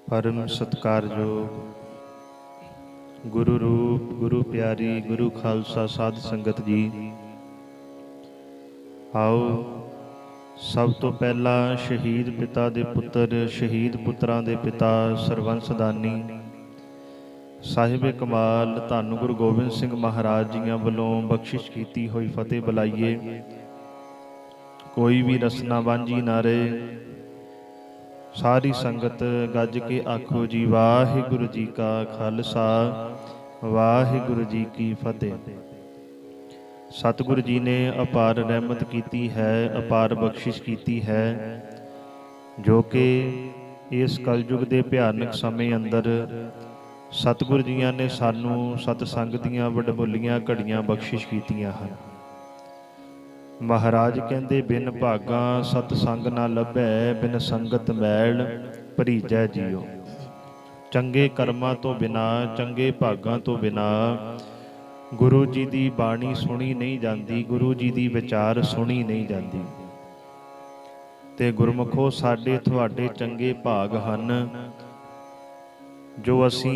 परम सत्कारयोग गुरु रूप गुरु प्यारी गुरु खालसा साध संगत जी, आओ सब तो पहला शहीद पिता दे पुत्र शहीद पुत्रां दे पिता सरबंस दानी साहिब कमाल धन गुरु गोबिंद सिंह महाराज जियां वालों बख्शिश कीती हुई फतेह बुलाइए। कोई भी रसना वांझी ना रहे। सारी संगत गज के आखो जी वाहिगुरु जी का खालसा वाहिगुरु जी की फतेह। सतगुरु जी ने अपार रहमत कीती है, अपार बख्शिश कीती है, जो कि इस कलयुग के भयानक समय अंदर सतगुरु जियां ने सानू सतसंग दियां वडमुलियां घड़ियां बख्शिश कीतियां हैं। महाराज कहते बिन भागा सतसंग ना लभै, बिन संगत मैल भरीजै जियो। चंगे कर्मां तो बिना चंगे भागां तो बिना गुरु जी की बाणी सुनी नहीं जाती, गुरु जी की विचार सुनी नहीं जाती। ते गुरमुखो साडे तुहाडे चंगे भाग हन जो असी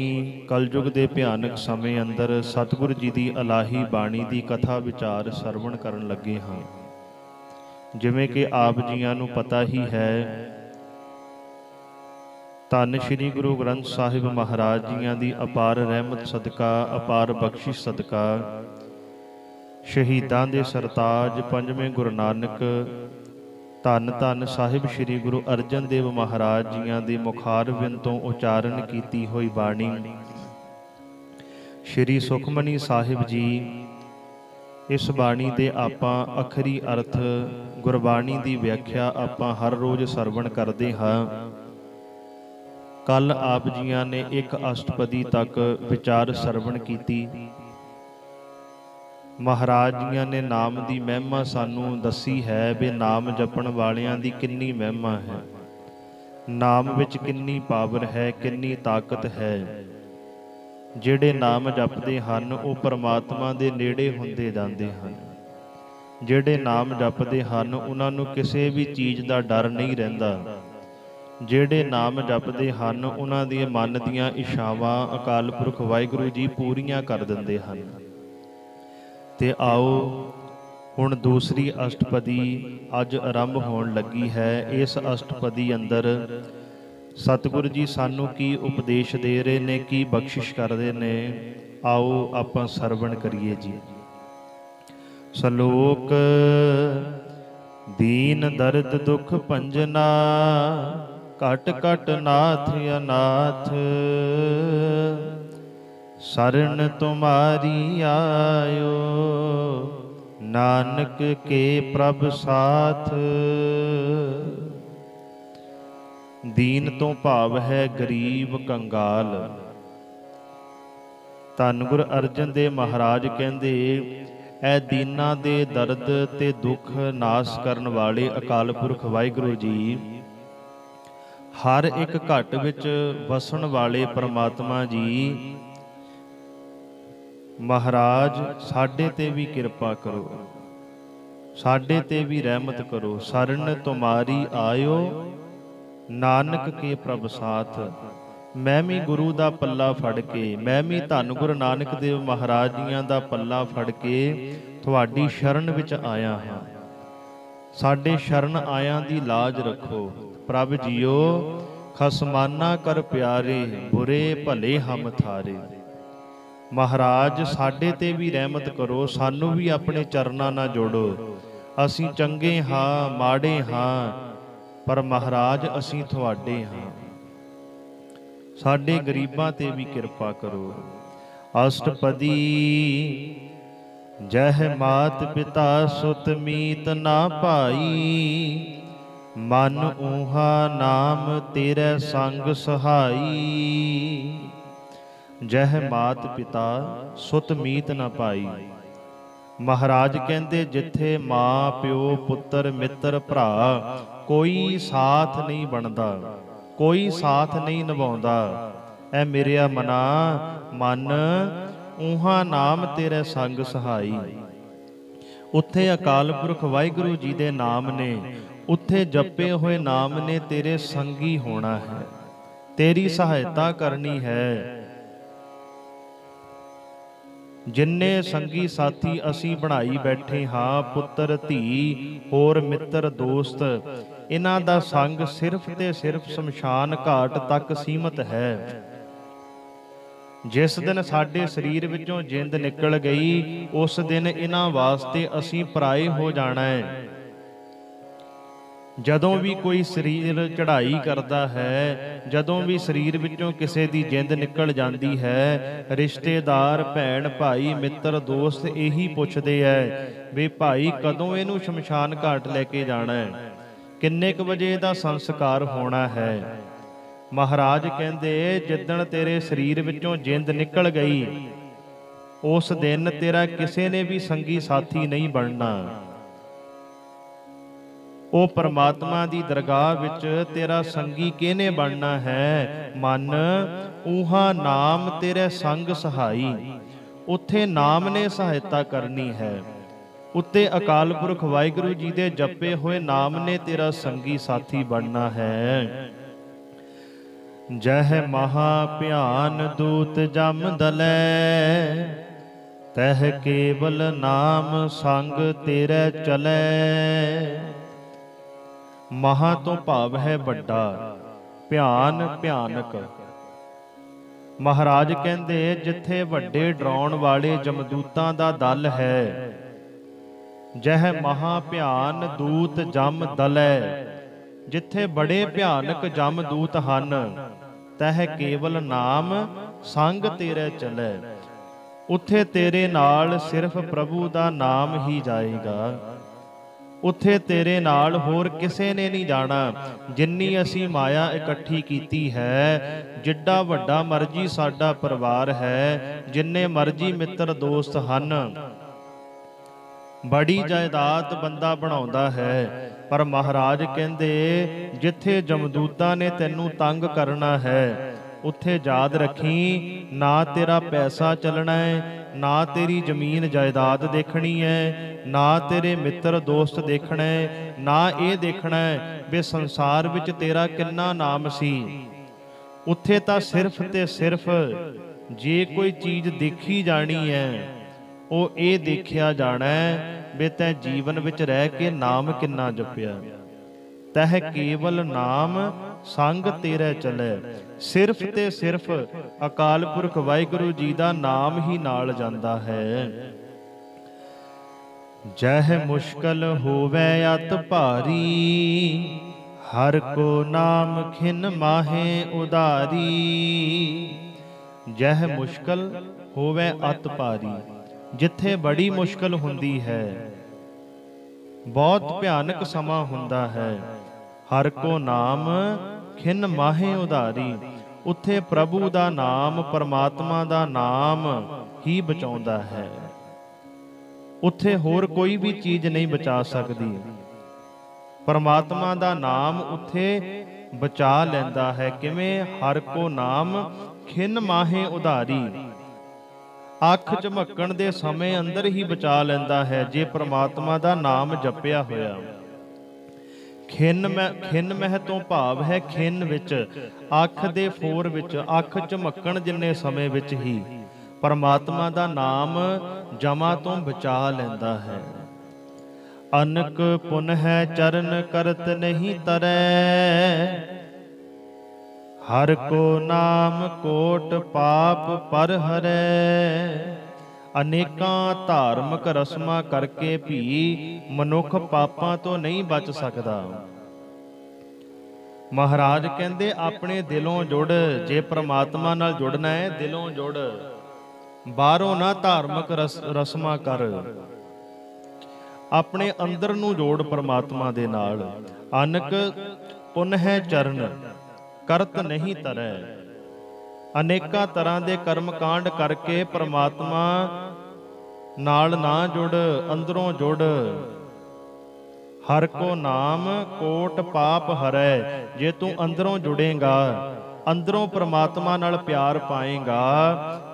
कलयुग के भयानक समय अंदर सतगुरु जी की अलाही बाणी की कथा विचार सरवण करन लगे हाँ। जिवें कि आप जियां नूं पता ही है, धन श्री गुरु ग्रंथ साहिब महाराज जियां दी अपार रहमत सदका अपार बख्शिश सदका शहीदां दे सरताज पंजवें गुरु नानक धन धन साहिब श्री गुरु अर्जन देव महाराज जियां दे मुखार विन तो उचारण कीती हुई बाणी श्री सुखमनी साहिब जी। इस बाणी दे आपां अखरी अर्थ गुरबाणी दी व्याख्या आपां हर रोज़ सरवण करते हाँ। कल आप जियां ने एक अष्टपदी तक विचार सरवण कीती। महाराज जियां ने नाम दी महिमा सानू दसी है भी नाम जपण वालियां दी किन्नी महिमा है, नाम विच किन्नी पावर है, किन्नी ताकत है। जिहड़े नाम जपदे हन वो परमात्मा दे नेड़े हुंदे जांदे हन। जिहड़े नाम जपदे हन उन्हां नूं किसी भी चीज़ दा डर नहीं रहिंदा। जिहड़े नाम जपदे हन उन्हां दी मन दीयां इच्छावां अकाल पुरख वाहिगुरू जी पूरीआं कर दिंदे हन। ते आओ हुण दूसरी अष्टपदी अज आरंभ होण लगी है। इस अष्टपदी अंदर सतगुरु जी सानू की उपदेश दे रहे ने, की बख्शिश कर रहे ने। आओ आपां सरवण करिए जी। सलोक दीन दर्द दुख भंजना घट घट नाथ अनाथ, शरण तुम्हारी आयो नानक के प्रभ साथ। दीन तो भाव है गरीब कंगाल। धन गुरु अर्जन देव महाराज कहंदे ऐ दीना दे दर्द ते दुख नाश करन वाले अकाल पुरख वाहिगुरू जी हर एक घट विच वसन वाले परमात्मा जी महाराज साडे ते भी किरपा करो, साडे ते भी रहमत करो। शरण तुम्हारी आयो नानक के प्रभ साथ। मैं भी गुरु दा पल्ला फड़ के, मैं भी धन गुरु नानक देव महाराज जियां दा पल्ला फड़ के तुहाडी शरण विच आया हाँ। साडे शरण आयां दी लाज रखो। प्रभ जियो खसमाना कर प्यारे, बुरे भले हम थारे। महाराज साडे ते भी रहमत करो, सानू भी अपने चरनां नाल जोड़ो। असीं चंगे हाँ माड़े हाँ, पर महाराज असीं तुहाडे हाँ। साडे गरीबां ते भी किरपा करो। अष्टपदी जह मात पिता सुत मीत ना भाई, मन ऊहा नाम तेरे संग सहाई। जह मात पिता सुत मीत ना पाई। महाराज कहते जिथे माँ प्यो पुत्र मित्र भरा कोई साथ नहीं बनता, कोई साथ नहीं निभाउंदा, ऐ मेरिया मना मन ऊहा नाम तेरे संग सहाई। उत्थे अकाल पुरख वाहिगुरू जी दे नाम ने, उत्थे जपे हुए नाम ने तेरे संगी होना है। तेरी सहायता करनी है। जिन्ने संगी साथी असी बनाई बैठे हाँ, पुत्र धी होर मित्र दोस्त, इन्हां दा संग सिर्फ ते सिर्फ शमशान घाट तक सीमित है। जिस दिन साडे शरीर विचों जिंद निकल गई, उस दिन इन्हां वास्ते असी पराए हो जाना है। ਜਦੋਂ ਵੀ ਕੋਈ ਸਰੀਰ ਚੜ੍ਹਾਈ ਕਰਦਾ ਹੈ, ਜਦੋਂ ਵੀ ਸਰੀਰ ਵਿੱਚੋਂ ਕਿਸੇ ਦੀ ਜਿੰਦ ਨਿਕਲ ਜਾਂਦੀ ਹੈ, ਰਿਸ਼ਤੇਦਾਰ ਭੈਣ ਭਾਈ ਮਿੱਤਰ ਦੋਸਤ ਇਹੀ ਪੁੱਛਦੇ ਐ ਵੀ ਭਾਈ ਕਦੋਂ ਇਹਨੂੰ ਸ਼ਮਸ਼ਾਨ ਘਾਟ ਲੈ ਕੇ ਜਾਣਾ ਹੈ, ਕਿੰਨੇ ਕੁ ਵਜੇ ਇਹਦਾ ਸੰਸਕਾਰ ਹੋਣਾ ਹੈ। ਮਹਾਰਾਜ ਕਹਿੰਦੇ ਜਿੱਦਣ ਤੇਰੇ ਸਰੀਰ ਵਿੱਚੋਂ ਜਿੰਦ ਨਿਕਲ ਗਈ, ਉਸ ਦਿਨ ਤੇਰਾ ਕਿਸੇ ਨੇ ਵੀ ਸੰਗੀ ਸਾਥੀ ਨਹੀਂ ਬਣਨਾ। ਉਹ ਪਰਮਾਤਮਾ ਦੀ ਦਰਗਾਹ ਵਿੱਚ ਤੇਰਾ ਸੰਗੀ ਕਿਹਨੇ ਬਣਨਾ ਹੈ। ਮਨ ਊਹਾ ਨਾਮ ਤੇਰੇ ਸੰਗ ਸਹਾਈ, ਉੱਥੇ ਨਾਮ ਨੇ ਸਹਾਇਤਾ ਕਰਨੀ ਹੈ। ਉੱਤੇ ਅਕਾਲ ਪੁਰਖ ਵਾਹਿਗੁਰੂ ਜੀ ਦੇ ਜਪੇ ਹੋਏ ਨਾਮ ਨੇ ਤੇਰਾ ਸੰਗੀ ਸਾਥੀ ਬਣਨਾ ਹੈ। ਜਹ ਮਹਾ ਭਿਆਨ ਦੂਤ ਜਮ ਦਲੈ, ਤਹ ਕੇਵਲ ਨਾਮ ਸੰਗ ਤੇਰੇ ਚਲੈ। ਮਹਾ ਤੋਂ ਭਾਵ ਹੈ ਵੱਡਾ, ਭਿਆਨ ਭਿਆਨਕ। ਮਹਾਰਾਜ ਕਹਿੰਦੇ ਜਿੱਥੇ ਵੱਡੇ ਡਰਾਉਣ ਵਾਲੇ ਜਮਦੂਤਾਂ ਦਾ ਦਲ ਹੈ, ਜਹ ਮਹਾ ਭਿਆਨ ਦੂਤ ਜਮ ਦਲੈ, ਜਿੱਥੇ ਬੜੇ ਭਿਆਨਕ ਜਮਦੂਤ ਹਨ, ਤਹ ਕੇਵਲ ਨਾਮ ਸੰਗ ਤੇਰੇ ਚਲੈ, ਉੱਥੇ ਤੇਰੇ ਨਾਲ ਸਿਰਫ ਪ੍ਰਭੂ ਦਾ ਨਾਮ ਹੀ ਜਾਏਗਾ। ਉੱਥੇ ਤੇਰੇ ਨਾਲ ਹੋਰ ਕਿਸੇ ਨੇ ਨਹੀਂ ਜਾਣਾ। ਜਿੰਨੀ ਅਸੀਂ ਮਾਇਆ ਇਕੱਠੀ ਕੀਤੀ ਹੈ, ਜਿੱਡਾ ਵੱਡਾ ਮਰਜੀ ਸਾਡਾ ਪਰਿਵਾਰ ਹੈ, ਜਿੰਨੇ ਮਰਜੀ ਮਿੱਤਰ ਦੋਸਤ ਹਨ, ਬੜੀ ਜਾਇਦਾਦ ਬੰਦਾ ਬਣਾਉਂਦਾ ਹੈ, ਪਰ ਮਹਾਰਾਜ ਕਹਿੰਦੇ ਜਿੱਥੇ ਜਮਦੂਤਾਂ ਨੇ ਤੈਨੂੰ ਤੰਗ ਕਰਨਾ ਹੈ, ਉੱਥੇ ਯਾਦ ਰੱਖੀ ਨਾ ਤੇਰਾ ਪੈਸਾ ਚੱਲਣਾ ਹੈ, ਨਾ ਤੇਰੀ ਜ਼ਮੀਨ ਜਾਇਦਾਦ ਦੇਖਣੀ ਹੈ, ਨਾ ਤੇਰੇ ਮਿੱਤਰ ਦੋਸਤ ਦੇਖਣਾ ਹੈ, ਨਾ ਇਹ ਦੇਖਣਾ ਹੈ ਵੀ ਸੰਸਾਰ ਵਿੱਚ ਤੇਰਾ ਕਿੰਨਾ ਨਾਮ ਸੀ। ਉੱਥੇ ਤਾਂ ਸਿਰਫ ਤੇ ਸਿਰਫ ਜੇ ਕੋਈ ਚੀਜ਼ ਦੇਖੀ ਜਾਣੀ ਹੈ, ਉਹ ਇਹ ਦੇਖਿਆ ਜਾਣਾ ਹੈ ਵੀ ਤੈਂ ਜੀਵਨ ਵਿੱਚ ਰਹਿ ਕੇ ਨਾਮ ਕਿੰਨਾ ਜਪਿਆ। ਤਹ ਕੇਵਲ ਨਾਮ ਸੰਗ ਤੇਰੇ ਚਲੇ, ਸਿਰਫ ਤੇ ਸਿਰਫ ਅਕਾਲ ਪੁਰਖ ਵਾਹਿਗੁਰੂ ਜੀ ਦਾ ਨਾਮ ਹੀ ਨਾਲ ਜਾਂਦਾ ਹੈ। ਜਹ ਮੁਸ਼ਕਲ ਹੋਵੇ ਅਤ ਭਾਰੀ, ਹਰ ਕੋ ਨਾਮ ਖਿਨ ਮਾਹੇ ਉਧਾਰੀ। ਜਹ ਮੁਸ਼ਕਲ ਹੋਵੇ ਅਤ ਭਾਰੀ, ਜਿੱਥੇ ਬੜੀ ਮੁਸ਼ਕਲ ਹੁੰਦੀ ਹੈ, ਬਹੁਤ ਭਿਆਨਕ ਸਮਾਂ ਹੁੰਦਾ ਹੈ, ਹਰ ਕੋ ਨਾਮ ਖਿਨ ਮਾਹੇ ਉਧਾਰੀ, ਉੱਥੇ ਪ੍ਰਭੂ ਦਾ ਨਾਮ ਪਰਮਾਤਮਾ ਦਾ ਨਾਮ ਹੀ ਬਚਾਉਂਦਾ ਹੈ। ਉੱਥੇ ਹੋਰ ਕੋਈ ਵੀ ਚੀਜ਼ ਨਹੀਂ ਬਚਾ ਸਕਦੀ। ਪਰਮਾਤਮਾ ਦਾ ਨਾਮ ਉੱਥੇ ਬਚਾ ਲੈਂਦਾ ਹੈ। ਕਿਵੇਂ? ਹਰ ਕੋ ਨਾਮ ਖਿਨ ਮਾਹੇ ਉਧਾਰੀ, ਅੱਖ ਝਮਕਣ ਦੇ ਸਮੇਂ ਅੰਦਰ ਹੀ ਬਚਾ ਲੈਂਦਾ ਹੈ ਜੇ ਪ੍ਰਮਾਤਮਾ ਦਾ ਨਾਮ ਜਪਿਆ ਹੋਇਆ। ਖਿਨ ਮਹਿ ਤੋਂ ਭਾਵ ਹੈ ਖਿਨ ਵਿੱਚ, ਅੱਖ ਦੇ ਫੋਰ ਵਿੱਚ, ਅੱਖ ਝਮਕਣ ਜਿੰਨੇ ਸਮੇਂ ਵਿੱਚ ਹੀ ਪਰਮਾਤਮਾ ਦਾ ਨਾਮ ਜਮਾ ਤੋਂ ਬਚਾ ਲੈਂਦਾ ਹੈ। ਅਨਕ ਪੁਨ ਹੈ ਚਰਨ ਕਰਤ ਨਹੀਂ ਤਰੈ, ਹਰ ਕੋ ਨਾਮ ਕੋਟ ਪਾਪ ਪਰ ਹਰੈ। ਅਨੇਕਾਂ ਧਾਰਮਿਕ ਰਸਮਾਂ ਕਰਕੇ ਵੀ ਮਨੁੱਖ ਪਾਪਾਂ ਤੋਂ ਨਹੀਂ ਬਚ ਸਕਦਾ। ਮਹਾਰਾਜ ਕਹਿੰਦੇ ਆਪਣੇ ਦਿਲੋਂ ਜੁੜ, ਜੇ ਪ੍ਰਮਾਤਮਾ ਨਾਲ ਜੁੜਨਾ ਹੈ ਦਿਲੋਂ ਜੁੜ, ਬਾਹਰੋਂ ਨਾ ਧਾਰਮਿਕ ਰਸਮਾਂ ਕਰ, ਆਪਣੇ ਅੰਦਰ ਨੂੰ ਜੋੜ ਪ੍ਰਮਾਤਮਾ ਦੇ ਨਾਲ। ਅਨਕ ਪੁਨ ਹੈ ਚਰਨ ਕਰਤ ਨਹੀਂ ਤਰੈ, ਅਨੇਕਾਂ ਤਰ੍ਹਾਂ ਦੇ ਕਰਮ ਕਾਂਡ ਕਰਕੇ ਪ੍ਰਮਾਤਮਾ ਨਾਲ ਨਾ ਜੁੜ, ਅੰਦਰੋਂ ਜੁੜ। ਹਰ ਕੋ ਨਾਮ ਕੋਟ ਪਾਪ ਹਰੈ, ਜੇ ਤੂੰ ਅੰਦਰੋਂ ਜੁੜੇਗਾ, ਅੰਦਰੋਂ ਪ੍ਰਮਾਤਮਾ ਨਾਲ ਪਿਆਰ ਪਾਏਗਾ।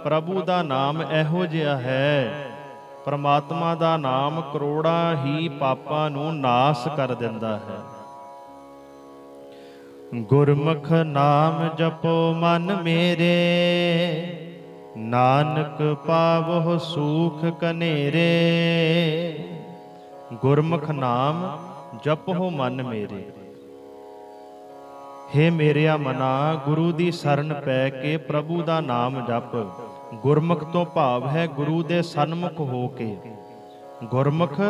ਪ੍ਰਭੂ ਦਾ ਨਾਮ ਇਹੋ ਜਿਹਾ ਹੈ, ਪ੍ਰਮਾਤਮਾ ਦਾ ਨਾਮ ਕਰੋੜਾਂ ਹੀ ਪਾਪਾਂ ਨੂੰ ਨਾਸ ਕਰ ਦਿੰਦਾ ਹੈ। ਗੁਰਮੁਖ ਨਾਮ ਜਪੋ ਮਨ ਮੇਰੇ, ਨਾਨਕ ਪਾਵਹੁ ਸੂਖ ਕਨੇਰੇ। ਗੁਰਮੁਖ ਨਾਮ ਜਪੋ ਮਨ ਮੇਰੇ। ਹੇ ਮੇਰਿਆ ਮਨਾ, ਗੁਰੂ ਦੀ ਸ਼ਰਨ ਪੈ ਕੇ ਪ੍ਰਭੂ ਦਾ ਨਾਮ ਜਪ। ਗੁਰਮੁਖ ਤੋਂ ਭਾਵ ਹੈ ਗੁਰੂ ਦੇ ਸਨਮੁਖ ਹੋ ਕੇ। ਗੁਰਮੁਖ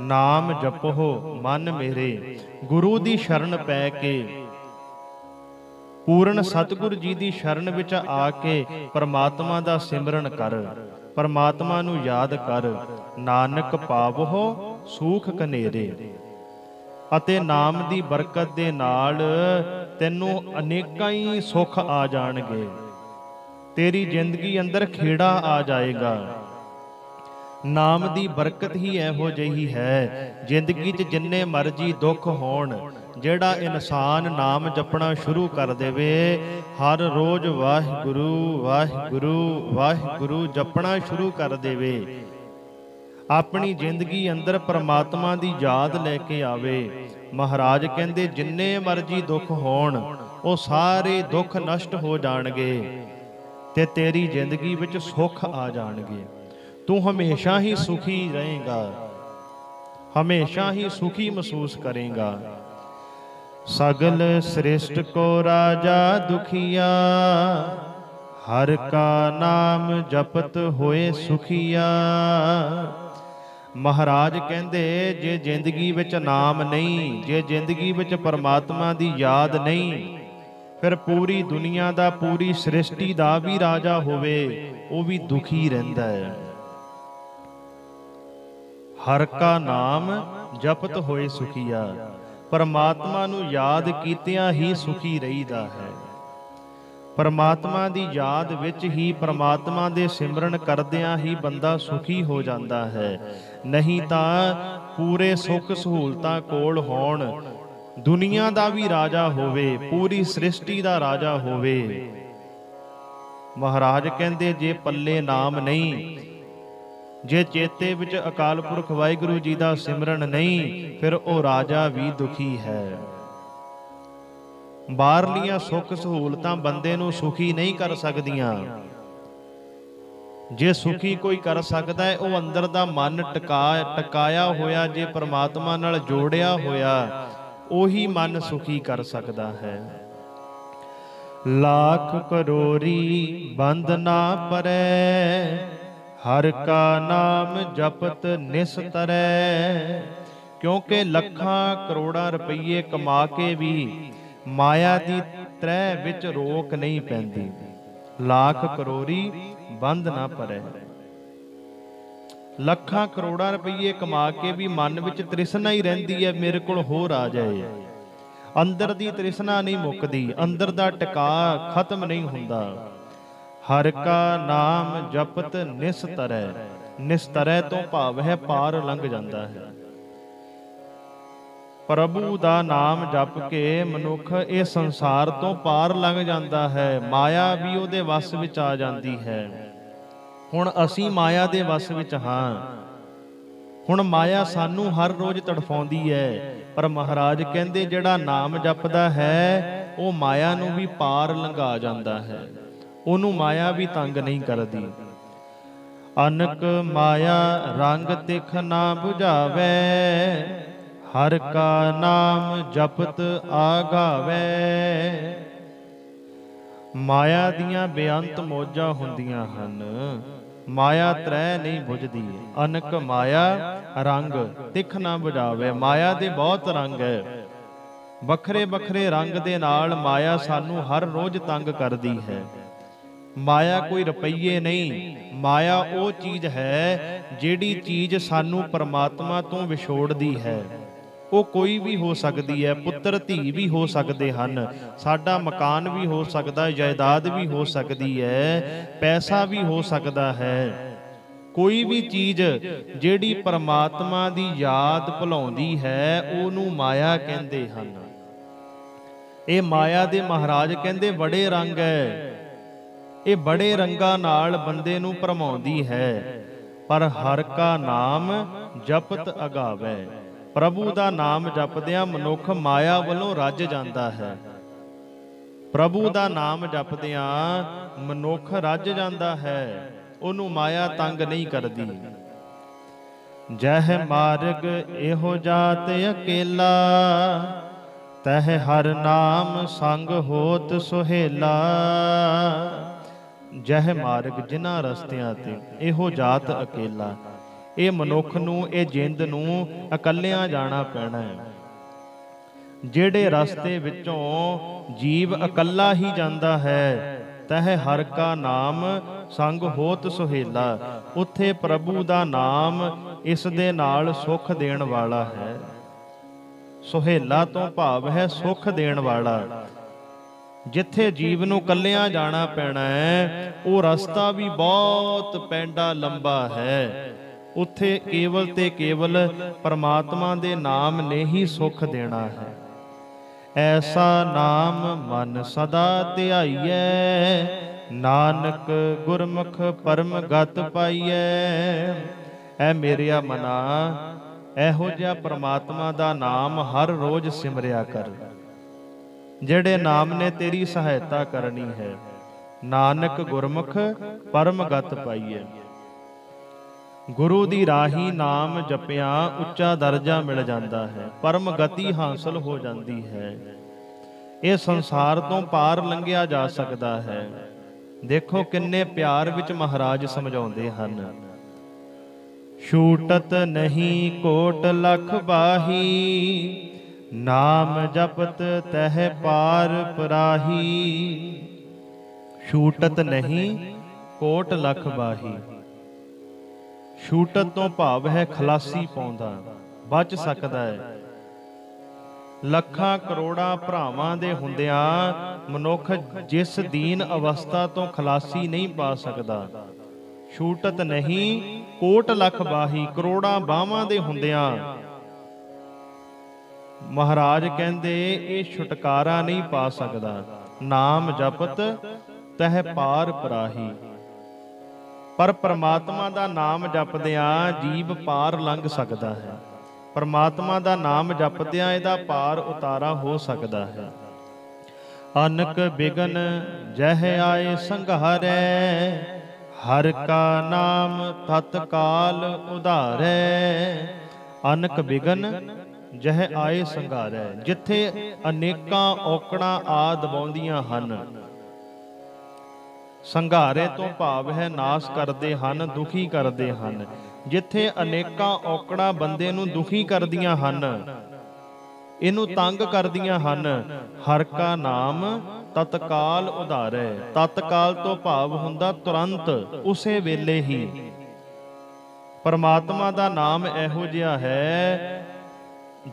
ਨਾਮ ਜਪੋ ਮਨ ਮੇਰੇ, ਗੁਰੂ ਦੀ ਸ਼ਰਨ ਪੈ ਕੇ, ਪੂਰਨ ਸਤਿਗੁਰ ਜੀ ਦੀ ਸ਼ਰਨ ਵਿੱਚ ਆ ਕੇ ਪਰਮਾਤਮਾ ਦਾ ਸਿਮਰਨ ਕਰ, ਪਰਮਾਤਮਾ ਨੂੰ ਯਾਦ ਕਰ। ਨਾਨਕ ਪਾਵਹੁ ਸੂਖ ਕਨੇਰੇ। ਅਤੇ ਨਾਮ ਦੀ ਬਰਕਤ ਦੇ ਨਾਲ ਤੈਨੂੰ ਅਨੇਕਾਂ ਹੀ ਸੁੱਖ ਆ ਜਾਣਗੇ। ਤੇਰੀ ਜ਼ਿੰਦਗੀ ਅੰਦਰ ਖੇੜਾ ਆ ਜਾਏਗਾ। ਨਾਮ ਦੀ ਬਰਕਤ ਹੀ ਇਹੋ ਜਿਹੀ ਹੈ, ਜ਼ਿੰਦਗੀ 'ਚ ਜਿੰਨੇ ਮਰਜ਼ੀ ਦੁੱਖ ਹੋਣ, ਜਿਹੜਾ ਇਨਸਾਨ ਨਾਮ ਜਪਣਾ ਸ਼ੁਰੂ ਕਰ ਦੇਵੇ, ਹਰ ਰੋਜ਼ ਵਾਹਿਗੁਰੂ ਵਾਹਿਗੁਰੂ ਵਾਹਿਗੁਰੂ ਜਪਣਾ ਸ਼ੁਰੂ ਕਰ ਦੇਵੇ, ਆਪਣੀ ਜ਼ਿੰਦਗੀ ਅੰਦਰ ਪਰਮਾਤਮਾ ਦੀ ਯਾਦ ਲੈ ਕੇ ਆਵੇ, ਮਹਾਰਾਜ ਕਹਿੰਦੇ ਜਿੰਨੇ ਮਰਜ਼ੀ ਦੁੱਖ ਹੋਣ ਉਹ ਸਾਰੇ ਦੁੱਖ ਨਸ਼ਟ ਹੋ ਜਾਣਗੇ ਤੇ ਤੇਰੀ ਜ਼ਿੰਦਗੀ ਵਿੱਚ ਸੁੱਖ ਆ ਜਾਣਗੇ। ਤੂੰ ਹਮੇਸ਼ਾ ਹੀ ਸੁਖੀ ਰਹੇਗਾ, ਹਮੇਸ਼ਾ ਹੀ ਸੁਖੀ ਮਹਿਸੂਸ ਕਰੇਗਾ। ਸਗਲ ਸ੍ਰਿਸ਼ਟ ਕੋ ਰਾਜਾ ਦੁਖੀਆ, ਹਰ ਕਾ ਨਾਮ ਜਪਤ ਹੋਏ ਸੁਖੀਆ। ਮਹਾਰਾਜ ਕਹਿੰਦੇ ਜੇ ਜ਼ਿੰਦਗੀ ਵਿੱਚ ਨਾਮ ਨਹੀਂ, ਜੇ ਜ਼ਿੰਦਗੀ ਵਿੱਚ ਪਰਮਾਤਮਾ ਦੀ ਯਾਦ ਨਹੀਂ, ਫਿਰ ਪੂਰੀ ਦੁਨੀਆ ਦਾ, ਪੂਰੀ ਸ੍ਰਿਸ਼ਟੀ ਦਾ ਵੀ ਰਾਜਾ ਹੋਵੇ ਉਹ ਵੀ ਦੁਖੀ ਰਹਿੰਦਾ ਹੈ। ਹਰ ਕਾ ਨਾਮ ਜਪਤ ਹੋਏ ਸੁਖੀਆ। ਪਰਮਾਤਮਾ ਨੂੰ ਯਾਦ ਕੀਤਿਆਂ ਹੀ ਸੁਖੀ ਰਹੀਦਾ ਹੈ। ਪਰਮਾਤਮਾ ਦੀ ਯਾਦ ਵਿੱਚ ਹੀ, ਪਰਮਾਤਮਾ ਦੇ ਸਿਮਰਨ ਕਰਦਿਆਂ ਹੀ ਬੰਦਾ ਸੁਖੀ ਹੋ ਜਾਂਦਾ ਹੈ। ਨਹੀਂ ਤਾਂ ਪੂਰੇ ਸੁੱਖ ਸਹੂਲਤਾਂ ਕੋਲ ਹੋਣ, ਦੁਨੀਆ ਦਾ ਵੀ ਰਾਜਾ ਹੋਵੇ, ਪੂਰੀ ਸ੍ਰਿਸ਼ਟੀ ਦਾ ਰਾਜਾ ਹੋਵੇ, ਮਹਾਰਾਜ ਕਹਿੰਦੇ ਜੇ ਪੱਲੇ ਨਾਮ ਨਹੀਂ, ਜੇ ਚੇਤੇ ਵਿੱਚ ਅਕਾਲ ਪੁਰਖ ਵਾਹਿਗੁਰੂ ਜੀ ਦਾ ਸਿਮਰਨ ਨਹੀਂ, ਫਿਰ ਉਹ ਰਾਜਾ ਵੀ ਦੁਖੀ ਹੈ। ਬਾਹਰਲੀਆਂ ਸੁੱਖ ਸਹੂਲਤਾਂ ਬੰਦੇ ਨੂੰ ਸੁਖੀ ਨਹੀਂ ਕਰ ਸਕਦੀਆਂ। ਜੇ ਸੁਖੀ ਕੋਈ ਕਰ ਸਕਦਾ ਹੈ, ਉਹ ਅੰਦਰ ਦਾ ਮਨ ਟਿਕਾਇਆ ਹੋਇਆ, ਜੇ ਪਰਮਾਤਮਾ ਨਾਲ ਜੋੜਿਆ ਹੋਇਆ, ਉਹੀ ਮਨ ਸੁਖੀ ਕਰ ਸਕਦਾ ਹੈ। ਲੱਖ ਕਰੋੜੀ ਬੰਦ ਨਾ ਪਰੈ, ਹਰ ਕਾ ਨਾਮ ਜਪਤ ਨਿਸਤਰੈ। ਕਿਉਂਕਿ ਲੱਖਾਂ ਕਰੋੜਾਂ ਰੁਪਈਏ ਕਮਾ ਕੇ ਵੀ ਮਾਇਆ ਦੀ ਤ੍ਰੈ ਵਿੱਚ ਰੋਕ ਨਹੀਂ ਪੈਂਦੀ। ਲੱਖ ਕਰੋੜੀ ਬੰਦ ਨਾ ਪਰੈ। ਲੱਖਾਂ ਕਰੋੜਾਂ ਰੁਪਈਏ ਕਮਾ ਕੇ ਵੀ ਮਨ ਵਿੱਚ ਤ੍ਰਿਸ਼ਨਾ ਹੀ ਰਹਿੰਦੀ ਹੈ, ਮੇਰੇ ਕੋਲ ਹੋਰ ਆ ਜਾਏ। ਅੰਦਰ ਦੀ ਤ੍ਰਿਸ਼ਨਾ ਨਹੀਂ ਮੁੱਕਦੀ, ਅੰਦਰ ਦਾ ਟਿਕਾ ਖਤਮ ਨਹੀਂ ਹੁੰਦਾ। ਹਰ ਕਾ ਨਾਮ ਜਪਤ ਨਿਸਤਰੈ। ਨਿਸਤਰੈ ਤੋਂ ਭਾਵ ਹੈ ਪਾਰ ਲੰਘ ਜਾਂਦਾ ਹੈ। ਪ੍ਰਭੂ ਦਾ ਨਾਮ ਜਪ ਕੇ ਮਨੁੱਖ ਇਹ ਸੰਸਾਰ ਤੋਂ ਪਾਰ ਲੰਘ ਜਾਂਦਾ ਹੈ। ਮਾਇਆ ਵੀ ਉਹਦੇ ਵੱਸ ਵਿੱਚ ਆ ਜਾਂਦੀ ਹੈ। ਹੁਣ ਅਸੀਂ ਮਾਇਆ ਦੇ ਵੱਸ ਵਿੱਚ ਹਾਂ। ਹੁਣ ਮਾਇਆ ਸਾਨੂੰ ਹਰ ਰੋਜ਼ ਤੜਫਾਉਂਦੀ ਹੈ, ਪਰ ਮਹਾਰਾਜ ਕਹਿੰਦੇ ਜਿਹੜਾ ਨਾਮ ਜਪਦਾ ਹੈ ਉਹ ਮਾਇਆ ਨੂੰ ਵੀ ਪਾਰ ਲੰਘਾ ਜਾਂਦਾ ਹੈ, ਉਹਨੂੰ ਮਾਇਆ ਵੀ ਤੰਗ ਨਹੀਂ ਕਰਦੀ। ਅਨਕ ਮਾਇਆ ਰੰਗ ਤਿਖ ਨਾ 부ਝਾਵੇ, ਹਰ ਕਾ ਨਾਮ ਜਪਤ ਆਗਾਵੇ। ਮਾਇਆ ਦੀਆਂ ਬੇਅੰਤ ਮੋਜਾਂ ਹੁੰਦੀਆਂ ਹਨ, ਮਾਇਆ ਤ੍ਰੈ ਨਹੀਂ ਬੁਝਦੀ। ਅਨਕ ਮਾਇਆ ਰੰਗ ਤਿਖ ਨਾ 부ਝਾਵੇ। ਮਾਇਆ ਦੇ ਬਹੁਤ ਰੰਗ ਹੈ, ਵੱਖਰੇ ਵੱਖਰੇ ਰੰਗ ਦੇ ਨਾਲ ਮਾਇਆ ਸਾਨੂੰ ਹਰ ਰੋਜ਼ ਤੰਗ ਕਰਦੀ ਹੈ। ਮਾਇਆ ਕੋਈ ਰੁਪਈਏ ਨਹੀਂ, ਮਾਇਆ ਉਹ ਚੀਜ਼ ਹੈ ਜਿਹੜੀ ਚੀਜ਼ ਸਾਨੂੰ ਪਰਮਾਤਮਾ ਤੋਂ ਵਿਛੋੜਦੀ ਹੈ। ਉਹ ਕੋਈ ਵੀ ਹੋ ਸਕਦੀ ਹੈ, ਪੁੱਤਰ ਧੀ ਵੀ ਹੋ ਸਕਦੇ ਹਨ, ਸਾਡਾ ਮਕਾਨ ਵੀ ਹੋ ਸਕਦਾ, ਜਾਇਦਾਦ ਵੀ ਹੋ ਸਕਦੀ ਹੈ, ਪੈਸਾ ਵੀ ਹੋ ਸਕਦਾ ਹੈ। ਕੋਈ ਵੀ ਚੀਜ਼ ਜਿਹੜੀ ਪਰਮਾਤਮਾ ਦੀ ਯਾਦ ਭੁਲਾਉਂਦੀ ਹੈ ਉਹਨੂੰ ਮਾਇਆ ਕਹਿੰਦੇ ਹਨ। ਇਹ ਮਾਇਆ ਦੇ ਮਹਾਰਾਜ ਕਹਿੰਦੇ ਬੜੇ ਰੰਗ ਹੈ, ਇਹ ਬੜੇ ਰੰਗਾਂ ਨਾਲ ਬੰਦੇ ਨੂੰ ਭਰਮਾਉਂਦੀ ਹੈ। ਪਰ ਹਰ ਕਾ ਨਾਮ ਜਪਤ ਅਗਾਵੇ। ਪ੍ਰਭੂ ਦਾ ਨਾਮ ਜਪਦਿਆਂ ਮਨੁੱਖ ਮਾਇਆ ਵੱਲੋਂ ਰੱਜ ਜਾਂਦਾ ਹੈ। ਪ੍ਰਭੂ ਦਾ ਨਾਮ ਜਪਦਿਆਂ ਮਨੁੱਖ ਰੱਜ ਜਾਂਦਾ ਹੈ, ਉਹਨੂੰ ਮਾਇਆ ਤੰਗ ਨਹੀਂ ਕਰਦੀ। ਜਹ ਮਾਰਗ ਇਹੋ ਜਾਤ ਅਕੇਲਾ, ਤਹ ਹਰ ਨਾਮ ਸੰਗ ਹੋਤ ਸੁਹੇਲਾ। ਜਹ ਮਾਰਗ ਜਿਨ੍ਹਾਂ ਰਸਤਿਆਂ ਤੇ ਇਹੋ ਜਾਤ ਅਕੇਲਾ, ਇਹ ਮਨੁੱਖ ਨੂੰ, ਇਹ ਜਿੰਦ ਨੂੰ ਇਕੱਲਿਆਂ ਜਾਣਾ ਪੈਣਾ ਹੈ। ਜਿਹੜੇ ਰਸਤੇ ਵਿੱਚੋਂ ਜੀਵ ਇਕੱਲਾ ਹੀ ਜਾਂਦਾ ਹੈ, ਤਹ ਹਰ ਕਾ ਨਾਮ ਸੰਗ ਹੋਤ ਸੁਹੇਲਾ, ਉੱਥੇ ਪ੍ਰਭੂ ਦਾ ਨਾਮ ਇਸ ਦੇ ਨਾਲ ਸੁੱਖ ਦੇਣ ਵਾਲਾ ਹੈ। ਸੁਹੇਲਾ ਤੋਂ ਭਾਵ ਹੈ ਸੁੱਖ ਦੇਣ ਵਾਲਾ। ਜਿੱਥੇ ਜੀਵ ਨੂੰ ਇਕੱਲਿਆਂ ਜਾਣਾ ਪੈਣਾ ਹੈ, ਉਹ ਰਸਤਾ ਵੀ ਬਹੁਤ ਪੈਂਡਾ ਲੰਬਾ ਹੈ। ਉੱਥੇ ਕੇਵਲ ਤੇ ਕੇਵਲ ਪਰਮਾਤਮਾ ਦੇ ਨਾਮ ਨੇ ਹੀ ਸੁੱਖ ਦੇਣਾ ਹੈ। ਐਸਾ ਨਾਮ ਮਨ ਸਦਾ ਧਿਆਈਐ, ਨਾਨਕ ਗੁਰਮੁਖ ਪਰਮ ਗਤ ਪਾਈਐ। ਐ ਮੇਰਿਆ ਮਨਾ, ਇਹੋ ਜਿਹਾ ਪਰਮਾਤਮਾ ਦਾ ਨਾਮ ਹਰ ਰੋਜ਼ ਸਿਮਰਿਆ ਕਰ, ਜਿਹੜੇ ਨਾਮ ਨੇ ਤੇਰੀ ਸਹਾਇਤਾ ਕਰਨੀ ਹੈ। ਨਾਨਕ ਗੁਰਮੁਖ ਪਰਮ ਗਤ ਪਾਈਐ। ਗੁਰੂ ਦੀ ਰਾਹੀ ਨਾਮ ਜਪਿਆ ਉੱਚਾ ਦਰਜਾ ਮਿਲ ਜਾਂਦਾ ਹੈ, ਪਰਮ ਗਤੀ ਹਾਸਲ ਹੋ ਜਾਂਦੀ ਹੈ। ਇਹ ਸੰਸਾਰ ਤੋਂ ਪਾਰ ਲੰਘਿਆ ਜਾ ਸਕਦਾ ਹੈ। ਦੇਖੋ ਕਿੰਨੇ ਪਿਆਰ ਵਿੱਚ ਮਹਾਰਾਜ ਸਮਝਾਉਂਦੇ ਹਨ। ਛੂਟਤ ਨਹੀਂ ਕੋਟ ਲਖ ਬਾਹੀ, ਨਾਮ ਜਪਤ ਤਹ ਪਾਰ ਪਰਾਹੀ। ਛੂਟਤ ਨਹੀਂ ਕੋਟ ਲਖ ਬਾਹੀ। ਛੂਟਤ ਤੋਂ ਭਾਵ ਹੈ ਖਲਾਸੀ ਪਾਉਂਦਾ, ਬਚ ਸਕਦਾ ਹੈ। ਲੱਖਾਂ ਕਰੋੜਾਂ ਭਰਾਵਾਂ ਦੇ ਹੁੰਦਿਆਂ ਮਨੁੱਖ ਜਿਸ ਦੀਨ ਅਵਸਥਾ ਤੋਂ ਖਲਾਸੀ ਨਹੀਂ ਪਾ ਸਕਦਾ। ਛੂਟਤ ਨਹੀਂ ਕੋਟ ਲਖ ਬਾਹੀ, ਕਰੋੜਾਂ ਬਾਹਾਂ ਦੇ ਹੁੰਦਿਆਂ ਮਹਾਰਾਜ ਕਹਿੰਦੇ ਇਹ ਛੁਟਕਾਰਾ ਨਹੀਂ ਪਾ ਸਕਦਾ। ਨਾਮ ਜਪਤ ਤਹ ਪਾਰ ਪਰਾਹੀ। ਪਰ ਪਰਮਾਤਮਾ ਦਾ ਨਾਮ ਜਪਦਿਆਂ ਜੀਵ ਪਾਰ ਲੰਘ ਸਕਦਾ ਹੈ। ਪਰਮਾਤਮਾ ਦਾ ਨਾਮ ਜਪਦਿਆਂ ਇਹਦਾ ਪਾਰ ਉਤਾਰਾ ਹੋ ਸਕਦਾ ਹੈ। ਅਨਕ ਬਿਗਨ ਜਹ ਆਏ ਸੰਘਾਰੈ, ਹਰ ਕਾ ਨਾਮ ਤਤਕਾਲ ਉਧਾਰੈ। ਅਨਕ ਬਿਗਨ ਜਹ ਆਏ ਸੰਘਾਰੈ, ਜਿੱਥੇ ਅਨੇਕਾਂ ਔਕੜਾਂ ਆ ਦਬਾਉਂਦੀਆਂ ਹਨ। ਸੰਘਾਰੇ ਤੋਂ ਭਾਵ ਹੈ ਨਾਸ ਕਰਦੇ ਹਨ, ਦੁਖੀ ਕਰਦੇ ਹਨ। ਜਿੱਥੇ ਅਨੇਕਾਂ ਔਕੜਾਂ ਬੰਦੇ ਨੂੰ ਦੁਖੀ ਕਰਦੀਆਂ ਹਨ, ਇਹਨੂੰ ਤੰਗ ਕਰਦੀਆਂ ਹਨ, ਹਰ ਕਾ ਨਾਮ ਤਤਕਾਲ ਉਧਾਰੈ। ਤਤਕਾਲ ਤੋਂ ਭਾਵ ਹੁੰਦਾ ਤੁਰੰਤ, ਉਸੇ ਵੇਲੇ ਹੀ। ਪਰਮਾਤਮਾ ਦਾ ਨਾਮ ਇਹੋ ਜਿਹਾ ਹੈ,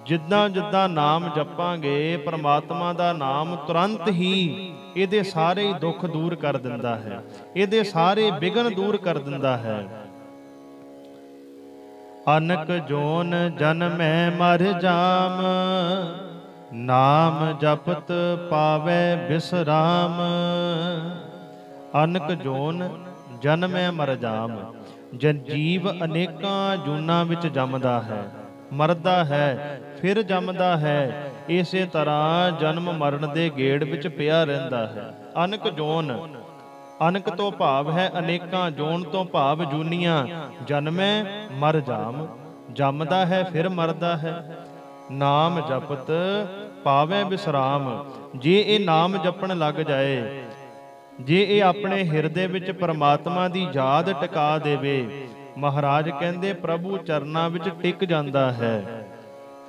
ਜਿੱਦਾਂ ਜਿੱਦਾਂ ਨਾਮ ਜਪਾਂਗੇ ਪਰਮਾਤਮਾ ਦਾ ਨਾਮ ਤੁਰੰਤ ਹੀ ਇਹਦੇ ਸਾਰੇ ਦੁੱਖ ਦੂਰ ਕਰ ਦਿੰਦਾ ਹੈ, ਇਹਦੇ ਸਾਰੇ ਵਿਘਨ ਦੂਰ ਕਰ ਦਿੰਦਾ ਹੈ। ਅਨਕ ਜੋਨ ਜਨਮੈ ਮਰ ਜਾਮ, ਨਾਮ ਜਪਤ ਪਾਵੈ ਬਿਸਰਾਮ। ਅਨਕ ਜੋਨ ਜਨਮੈ ਮਰ ਜਾਮ, ਜੀਵ ਅਨੇਕਾਂ ਜੂਨਾਂ ਵਿੱਚ ਜੰਮਦਾ ਹੈ, ਮਰਦਾ ਹੈ, ਫਿਰ ਜੰਮਦਾ ਹੈ। ਇਸੇ ਤਰ੍ਹਾਂ ਜਨਮ ਮਰਨ ਦੇ ਗੇੜ ਵਿੱਚ ਪਿਆ ਰਹਿੰਦਾ ਹੈ। ਅਨਕ ਜੋਨ, ਅਨਕ ਤੋਂ ਭਾਵ ਹੈ ਅਨੇਕਾਂ, ਜੋਨ ਤੋਂ ਭਾਵ ਜੂਨੀਆਂ। ਜਨਮੈ ਮਰ ਜਾਮ, ਜੰਮਦਾ ਹੈ ਫਿਰ ਮਰਦਾ ਹੈ। ਨਾਮ ਜਪਤ ਪਾਵੈ ਬਿਸਰਾਮ। ਜੇ ਇਹ ਨਾਮ ਜਪਣ ਲੱਗ ਜਾਏ, ਜੇ ਇਹ ਆਪਣੇ ਹਿਰਦੇ ਵਿੱਚ ਪਰਮਾਤਮਾ ਦੀ ਯਾਦ ਟਿਕਾ ਦੇਵੇ, ਮਹਾਰਾਜ ਕਹਿੰਦੇ ਪ੍ਰਭੂ ਚਰਨਾਂ ਵਿੱਚ ਟਿਕ ਜਾਂਦਾ ਹੈ।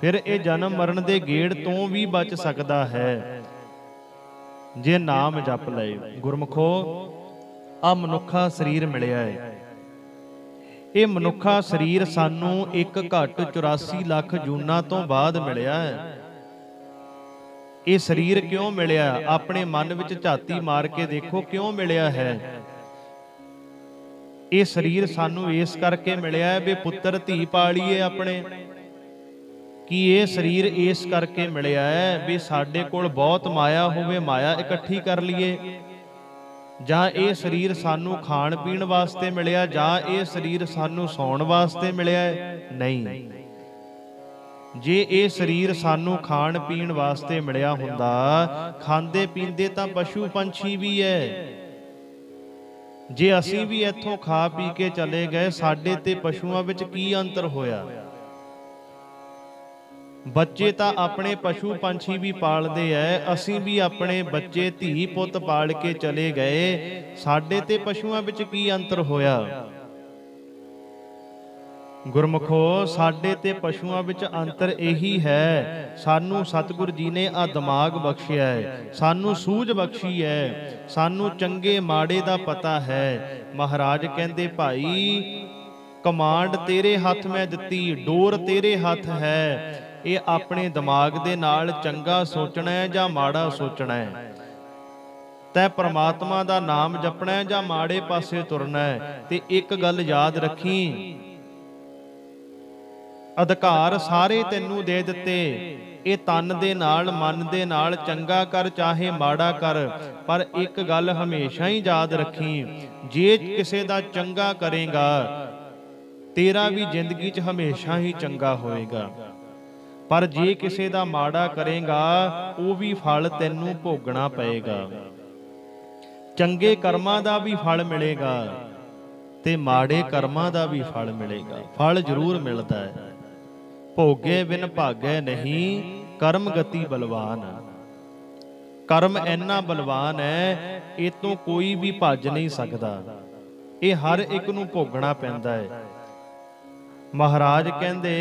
ਫਿਰ ਇਹ ਜਨਮ ਮਰਨ ਦੇ ਗੇੜ ਤੋਂ ਵੀ ਬਚ ਸਕਦਾ ਹੈ, ਜੇ ਨਾਮ ਜਪ ਲਏ। ਗੁਰਮੁਖੋ, ਆ ਮਨੁੱਖਾ ਸਰੀਰ ਮਿਲਿਆ ਹੈ। ਇਹ ਮਨੁੱਖਾ ਸਰੀਰ ਸਾਨੂੰ 1 ਘੱਟ 84 ਲੱਖ ਜੂਨਾਂ ਤੋਂ ਬਾਅਦ ਮਿਲਿਆ ਹੈ। ਇਹ ਸਰੀਰ ਕਿਉਂ ਮਿਲਿਆ? ਆਪਣੇ ਮਨ ਵਿੱਚ ਝਾਤੀ ਮਾਰ ਕੇ ਦੇਖੋ ਕਿਉਂ ਮਿਲਿਆ ਹੈ। ਇਹ ਸਰੀਰ ਸਾਨੂੰ ਇਸ ਕਰਕੇ ਮਿਲਿਆ ਹੈ ਵੀ ਪੁੱਤਰ ਧੀ ਪਾਲੀਏ ਆਪਣੇ। ਕਿ ਇਹ ਸਰੀਰ ਇਸ ਕਰਕੇ ਮਿਲਿਆ ਹੈ ਵੀ ਸਾਡੇ ਕੋਲ ਬਹੁਤ ਮਾਇਆ ਹੋਵੇ, ਮਾਇਆ ਇਕੱਠੀ ਕਰ ਲਈਏ, ਜਾਂ ਇਹ ਸਰੀਰ ਸਾਨੂੰ ਖਾਣ ਪੀਣ ਵਾਸਤੇ ਮਿਲਿਆ, ਜਾਂ ਇਹ ਸਰੀਰ ਸਾਨੂੰ ਸੌਣ ਵਾਸਤੇ ਮਿਲਿਆ ਹੈ? ਨਹੀਂ, ਜੇ ਇਹ ਸਰੀਰ ਸਾਨੂੰ ਖਾਣ ਪੀਣ ਵਾਸਤੇ ਮਿਲਿਆ ਹੁੰਦਾ, ਖਾਂਦੇ ਪੀਂਦੇ ਤਾਂ ਪਸ਼ੂ ਪੰਛੀ ਵੀ ਹੈ। ਜੇ ਅਸੀਂ ਵੀ ਇੱਥੋਂ ਖਾ ਪੀ ਕੇ ਚਲੇ ਗਏ, ਸਾਡੇ ਤੇ ਪਸ਼ੂਆਂ ਵਿੱਚ ਕੀ ਅੰਤਰ ਹੋਇਆ? ਬੱਚੇ ਤਾਂ ਆਪਣੇ ਪਸ਼ੂ ਪੰਛੀ ਵੀ ਪਾਲਦੇ ਐ, ਅਸੀਂ ਵੀ ਆਪਣੇ ਬੱਚੇ ਧੀ ਪੁੱਤ ਪਾਲ ਕੇ ਚਲੇ ਗਏ, ਸਾਡੇ ਤੇ ਪਸ਼ੂਆਂ ਵਿੱਚ ਕੀ ਅੰਤਰ ਹੋਇਆ? ਗੁਰਮੁਖੋ, ਸਾਡੇ ਤੇ ਪਸ਼ੂਆਂ ਵਿੱਚ ਅੰਤਰ ਇਹੀ ਹੈ, ਸਾਨੂੰ ਸਤਿਗੁਰ ਜੀ ਨੇ ਆ ਦਿਮਾਗ ਬਖਸ਼ਿਆ ਹੈ, ਸਾਨੂੰ ਸੂਝ ਬਖਸ਼ੀ ਹੈ, ਸਾਨੂੰ ਚੰਗੇ ਮਾੜੇ ਦਾ ਪਤਾ ਹੈ। ਮਹਾਰਾਜ ਕਹਿੰਦੇ, ਭਾਈ ਕਮਾਂਡ ਤੇਰੇ ਹੱਥ ਮੈਂ ਦਿੱਤੀ, ਡੋਰ ਤੇਰੇ ਹੱਥ ਹੈ, ਇਹ ਆਪਣੇ ਦਿਮਾਗ ਦੇ ਨਾਲ ਚੰਗਾ ਸੋਚਣਾ ਹੈ ਜਾਂ ਮਾੜਾ ਸੋਚਣਾ ਹੈ। ਤੈਂ ਪ੍ਰਮਾਤਮਾ ਦਾ ਨਾਮ ਜਪਣਾ ਹੈ ਜਾਂ ਮਾੜੇ ਪਾਸੇ ਤੁਰਨਾ ਹੈ। ਤੇ ਇੱਕ ਗੱਲ ਯਾਦ ਰੱਖੀ, ਅਧਿਕਾਰ ਸਾਰੇ ਤੈਨੂੰ ਦੇ ਦਿੱਤੇ, ਇਹ ਤਨ ਦੇ ਨਾਲ ਮਨ ਦੇ ਨਾਲ ਚੰਗਾ ਕਰ ਚਾਹੇ ਮਾੜਾ ਕਰ, ਪਰ ਇੱਕ ਗੱਲ ਹਮੇਸ਼ਾ ਹੀ ਯਾਦ ਰੱਖੀ, ਜੇ ਕਿਸੇ ਦਾ ਚੰਗਾ ਕਰੇਗਾ ਤੇਰਾ ਵੀ ਜ਼ਿੰਦਗੀ 'ਚ ਹਮੇਸ਼ਾ ਹੀ ਚੰਗਾ ਹੋਏਗਾ, ਪਰ ਜੇ ਕਿਸੇ ਦਾ ਮਾੜਾ ਕਰੇਗਾ ਉਹ ਵੀ ਫਲ ਤੈਨੂੰ ਭੋਗਣਾ ਪਏਗਾ। ਚੰਗੇ ਕਰਮਾਂ ਦਾ ਵੀ ਫਲ ਮਿਲੇਗਾ ਤੇ ਮਾੜੇ ਕਰਮਾਂ ਦਾ ਵੀ ਫਲ ਮਿਲੇਗਾ। ਫਲ ਜ਼ਰੂਰ ਮਿਲਦਾ ਹੈ। ਭੋਗੇ ਬਿਨ ਭਾਗੈ ਨਹੀਂ, ਕਰਮ ਗਤੀ ਬਲਵਾਨ। ਕਰਮ ਇੰਨਾ ਬਲਵਾਨ ਹੈ, ਇਹ ਤੋਂ ਕੋਈ ਵੀ ਭੱਜ ਨਹੀਂ ਸਕਦਾ, ਇਹ ਹਰ ਇੱਕ ਨੂੰ ਭੋਗਣਾ ਪੈਂਦਾ ਹੈ। ਮਹਾਰਾਜ ਕਹਿੰਦੇ,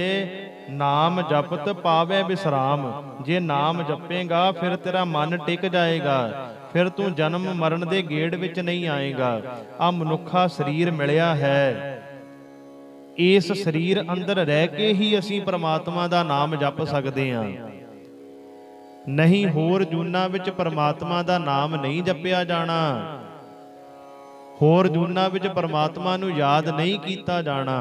ਨਾਮ ਜਪਤ ਪਾਵੇ ਵਿਸਰਾਮ। ਜੇ ਨਾਮ ਜਪੇਗਾ ਫਿਰ ਤੇਰਾ ਮਨ ਟਿਕ ਜਾਏਗਾ, ਫਿਰ ਤੂੰ ਜਨਮ ਮਰਨ ਦੇ ਗੇੜ ਵਿੱਚ ਨਹੀਂ ਆਏਗਾ। ਆ ਮਨੁੱਖਾ ਸਰੀਰ ਮਿਲਿਆ ਹੈ, ਇਸ ਸਰੀਰ ਅੰਦਰ ਰਹਿ ਕੇ ਹੀ ਅਸੀਂ ਪ੍ਰਮਾਤਮਾ ਦਾ ਨਾਮ ਜਪ ਸਕਦੇ ਹਾਂ। ਨਹੀਂ ਹੋਰ ਜੂਨਾਂ ਵਿੱਚ ਪ੍ਰਮਾਤਮਾ ਦਾ ਨਾਮ ਨਹੀਂ ਜਪਿਆ ਜਾਣਾ, ਹੋਰ ਜੂਨਾਂ ਵਿੱਚ ਪ੍ਰਮਾਤਮਾ ਨੂੰ ਯਾਦ ਨਹੀਂ ਕੀਤਾ ਜਾਣਾ।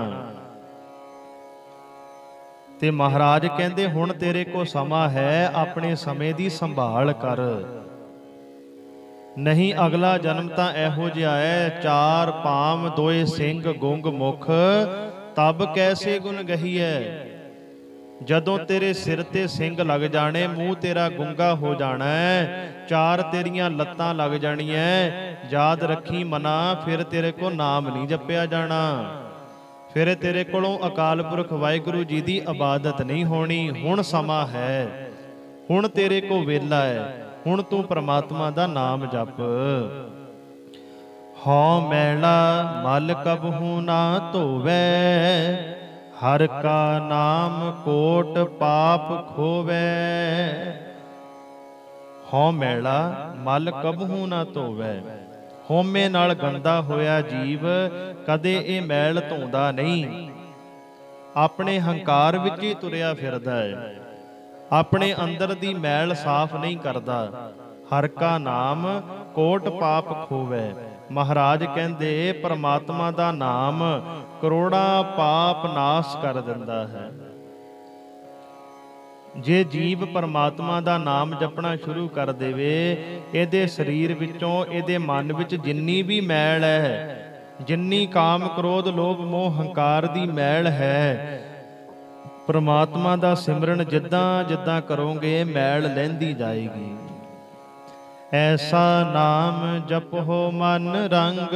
ਤੇ ਮਹਾਰਾਜ ਕਹਿੰਦੇ, ਹੁਣ ਤੇਰੇ ਕੋਲ ਸਮਾਂ ਹੈ, ਆਪਣੇ ਸਮੇਂ ਦੀ ਸੰਭਾਲ ਕਰ। ਨਹੀਂ ਅਗਲਾ ਜਨਮ ਤਾਂ ਇਹੋ ਜਿਹਾ ਹੈ, ਚਾਰ ਪਾਮ ਦੋਏ ਸਿੰਘ ਗੁੰਗ ਮੁਖ, ਤਬ ਕੈਸੇ ਗੁਣ ਗਹੀਐ। ਜਦੋਂ ਤੇਰੇ ਸਿਰ ਤੇ ਸਿੰਘ ਲੱਗ ਜਾਣੇ, ਮੂੰਹ ਤੇਰਾ ਗੁੰਗਾ ਹੋ ਜਾਣਾ, ਚਾਰ ਤੇਰੀਆਂ ਲੱਤਾਂ ਲੱਗ ਜਾਣੀਆਂ, ਯਾਦ ਰੱਖੀ ਮਨਾ, ਫਿਰ ਤੇਰੇ ਕੋਲ ਨਾਮ ਨਹੀਂ ਜਪਿਆ ਜਾਣਾ, ਫਿਰ ਤੇਰੇ ਕੋਲੋਂ ਅਕਾਲ ਪੁਰਖ ਵਾਹਿਗੁਰੂ ਜੀ ਦੀ ਇਬਾਦਤ ਨਹੀਂ ਹੋਣੀ। ਹੁਣ ਸਮਾਂ ਹੈ, ਹੁਣ ਤੇਰੇ ਕੋਲ ਵੇਲਾ ਹੈ, ਹੁਣ ਤੂੰ ਪ੍ਰਮਾਤਮਾ ਦਾ ਨਾਮ ਜਪ। ਹਉ ਮੈਲਾ ਮਲ ਕਬਹੂ ਨਾ ਧੋਵੈ, ਹਰ ਕਾ ਨਾਮ ਕੋਟ ਪਾਪ ਖੋਵੈ। ਹਉ ਮੈਲਾ ਮਲ ਕਬਹੂ ਨਾ ਧੋਵੈ, ਹਉਮੈ ਨਾਲ ਗੰਦਾ ਹੋਇਆ ਜੀਵ ਕਦੇ ਇਹ ਮੈਲ ਧੋਂਦਾ ਨਹੀਂ। ਆਪਣੇ ਹੰਕਾਰ ਵਿੱਚ ਹੀ ਤੁਰਿਆ ਫਿਰਦਾ ਹੈ, ਆਪਣੇ ਅੰਦਰ ਦੀ ਮੈਲ ਸਾਫ਼ ਨਹੀਂ ਕਰਦਾ। ਹਰ ਕਾ ਨਾਮ ਕੋਟ ਪਾਪ ਖੋਵੈ। ਮਹਾਰਾਜ ਕਹਿੰਦੇ, ਪ੍ਰਮਾਤਮਾ ਦਾ ਨਾਮ ਕਰੋੜਾਂ ਪਾਪ ਨਾਸ਼ ਕਰ ਦਿੰਦਾ ਹੈ। ਜੇ ਜੀਵ ਪਰਮਾਤਮਾ ਦਾ ਨਾਮ ਜਪਣਾ ਸ਼ੁਰੂ ਕਰ ਦੇਵੇ, ਇਹਦੇ ਸਰੀਰ ਵਿੱਚੋਂ, ਇਹਦੇ ਮਨ ਵਿੱਚ ਜਿੰਨੀ ਵੀ ਮੈਲ ਹੈ, ਜਿੰਨੀ ਕਾਮ ਕ੍ਰੋਧ ਲੋਭ ਮੋਹ ਹੰਕਾਰ ਦੀ ਮੈਲ ਹੈ, ਪਰਮਾਤਮਾ ਦਾ ਸਿਮਰਨ ਜਿੱਦਾਂ ਜਿੱਦਾਂ ਕਰੋਗੇ ਮੈਲ ਲਹਿੰਦੀ ਜਾਏਗੀ। ਐਸਾ ਨਾਮ ਜਪੋ ਮਨ ਰੰਗ,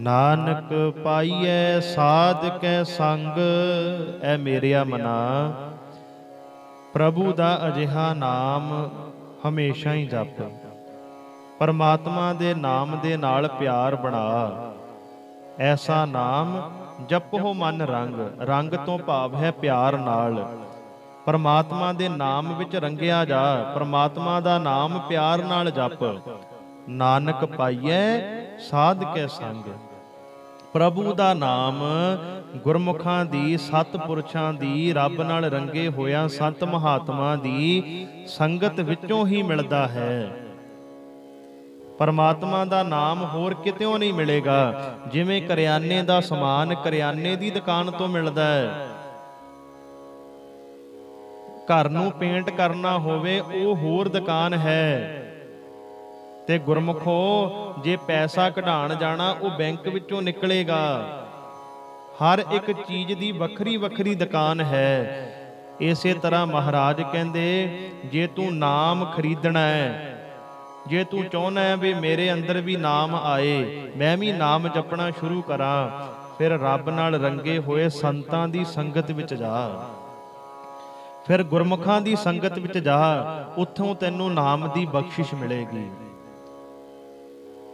ਨਾਨਕ ਪਾਈਐ ਸਾਧ ਕੈ ਸੰਗ। ਐ ਮੇਰਿਆ ਮਨਾ, ਪ੍ਰਭੂ ਦਾ ਅਜਿਹਾ ਨਾਮ ਹਮੇਸ਼ਾ ਹੀ ਜਪ। ਪਰਮਾਤਮਾ ਦੇ ਨਾਮ ਦੇ ਨਾਲ ਪਿਆਰ ਬਣਾ। ਐਸਾ ਨਾਮ ਜਪੋ ਮਨ ਰੰਗ, ਰੰਗ ਤੋਂ ਭਾਵ ਹੈ ਪਿਆਰ ਨਾਲ। ਪਰਮਾਤਮਾ ਦੇ ਨਾਮ ਵਿੱਚ ਰੰਗਿਆ ਜਾ, ਪਰਮਾਤਮਾ ਦਾ ਨਾਮ ਪਿਆਰ ਨਾਲ ਜਪ। ਨਾਨਕ ਪਾਈਐ ਸਾਧ ਕੈ ਸੰਗ। ਪ੍ਰਭੂ ਦਾ ਨਾਮ ਗੁਰਮੁਖਾਂ ਦੀ, ਸਤਿਪੁਰਸ਼ਾਂ ਦੀ, ਰੱਬ ਨਾਲ ਰੰਗੇ ਹੋਇਆਂ ਸੰਤ ਮਹਾਤਮਾ ਦੀ ਸੰਗਤ ਵਿੱਚੋਂ ਹੀ ਮਿਲਦਾ ਹੈ। ਪਰਮਾਤਮਾ ਦਾ ਨਾਮ ਹੋਰ ਕਿਤਿਓਂ ਨਹੀਂ ਮਿਲੇਗਾ। ਜਿਵੇਂ ਕਰਿਆਨੇ ਦਾ ਸਮਾਨ ਕਰਿਆਨੇ ਦੀ ਦੁਕਾਨ ਤੋਂ ਮਿਲਦਾ ਹੈ, ਘਰ ਨੂੰ ਪੇਂਟ ਕਰਨਾ ਹੋਵੇ ਉਹ ਹੋਰ ਦੁਕਾਨ ਹੈ। ਤੇ ਗੁਰਮੁਖੋ, ਜੇ ਪੈਸਾ ਕਢਾਣ ਜਾਣਾ ਉਹ ਬੈਂਕ ਵਿੱਚੋਂ ਨਿਕਲੇਗਾ। ਹਰ ਇੱਕ ਚੀਜ਼ ਦੀ ਵੱਖਰੀ ਵੱਖਰੀ ਦੁਕਾਨ ਹੈ। ਇਸੇ ਤਰ੍ਹਾਂ ਮਹਾਰਾਜ ਕਹਿੰਦੇ, ਜੇ ਤੂੰ ਨਾਮ ਖਰੀਦਣਾ ਹੈ, ਜੇ ਤੂੰ ਚਾਹੁੰਦਾ ਹੈ ਵੀ ਮੇਰੇ ਅੰਦਰ ਵੀ ਨਾਮ ਆਏ, ਮੈਂ ਵੀ ਨਾਮ ਜਪਣਾ ਸ਼ੁਰੂ ਕਰਾਂ, ਫਿਰ ਰੱਬ ਨਾਲ ਰੰਗੇ ਹੋਏ ਸੰਤਾਂ ਦੀ ਸੰਗਤ ਵਿੱਚ ਜਾ, ਫਿਰ ਗੁਰਮੁਖਾਂ ਦੀ ਸੰਗਤ ਵਿੱਚ ਜਾ, ਉੱਥੋਂ ਤੈਨੂੰ ਨਾਮ ਦੀ ਬਖਸ਼ਿਸ਼ ਮਿਲੇਗੀ।